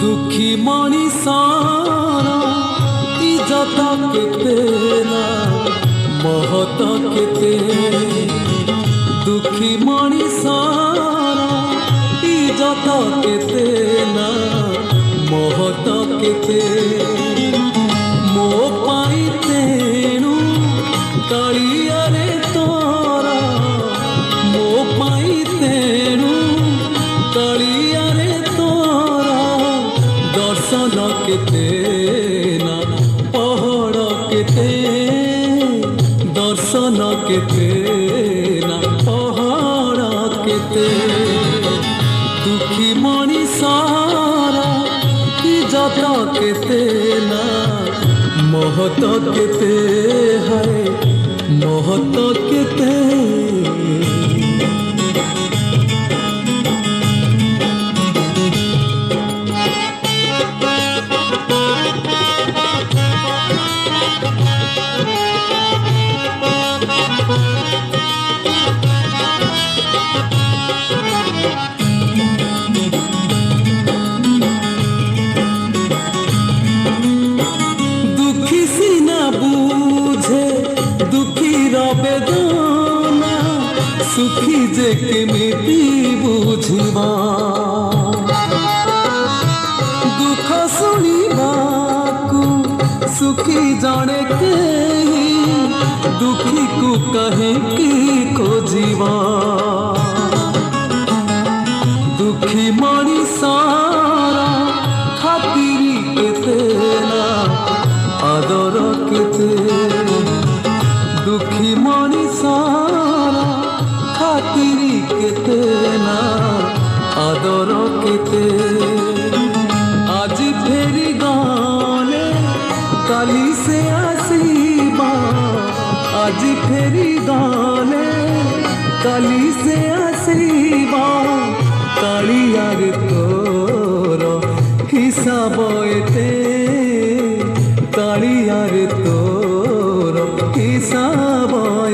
दुखी मनीषार इज्जत केते ना महत केते दुखी मनीषार इज्जत केते ना महत केते मो पाई तेणु कालिया रे तोरा मो पाई तेणु कालिया रे दर्शन केते ना पहाड़ केते दर्शन केते ना पहाड़ केते दुखी मनीषार इज्जत केते ना महत केते है महत केते बेदना सुखी जे केमिति बुझिबा दुख शुणिबाकू सुखी जाने केही दुखी को कहे की खोजिबा दुखी मनीषारा खातिरी केते ना आदर केते दुखी मनीषारा खातिरी केते ना आदर केते आज फेरी गाने काली से आसीबा आज फेरी गाने काली से आसीबा कालिया रे तोर हिसाब एते कालिया रे तोर हिसाब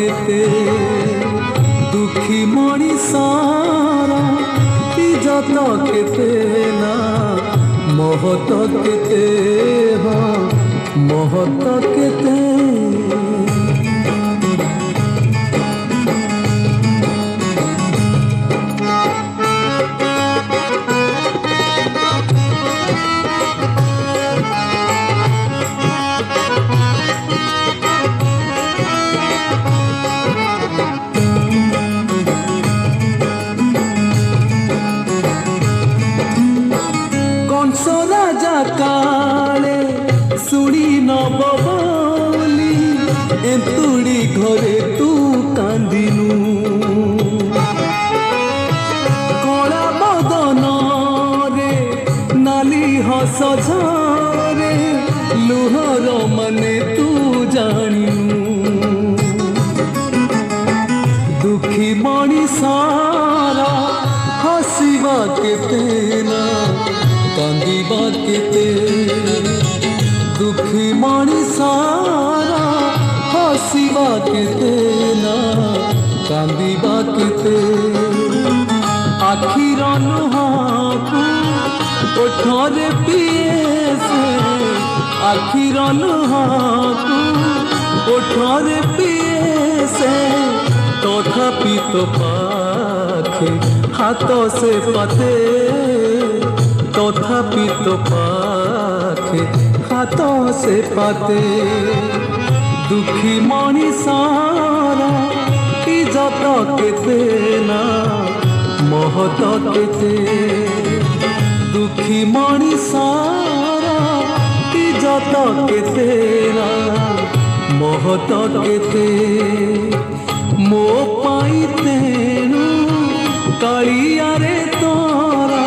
एते दुखी मनीषारा इज्जत केते ना महत केते हाँ महत केते राजा काले सुनी नब बोली एतुड़ी घरे तू कांदिनु कला बदन रे नाली हस झरे लुहर मने तू जानिनु दुखी मनीषारा हसीबा केते ना कांदिबा केते दुखी मनीषारा हसीबा केते ना कांदिबा केते आखिर लुहाकू ओठरे पिए से आखिर लुहाकू ओठरे पिए से तथापि तो पाखे हाथ से पाते तथापि तो पाखे हाथ से पाते दुखी मनीषारा इज्जत केते ना महत केते दुखी मनीषारा इज्जत केते ना महत केते ମୋ ପାଇଁ ତେଣୁ କାଳିଆରେ ତୋରା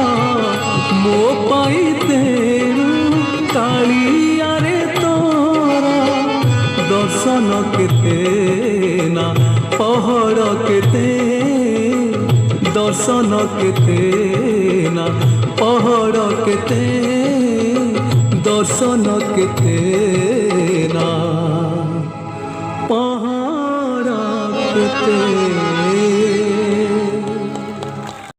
ମୋ ପାଇଁ ତେଣୁ କାଳିଆରେ ତୋରା ଦର୍ଶନ କେତେ ନା ପହଡ଼ କେତେ ଦର୍ଶନ କେତେ ନା ପହଡ଼ କେତେ ଦର୍ଶନ କେତେ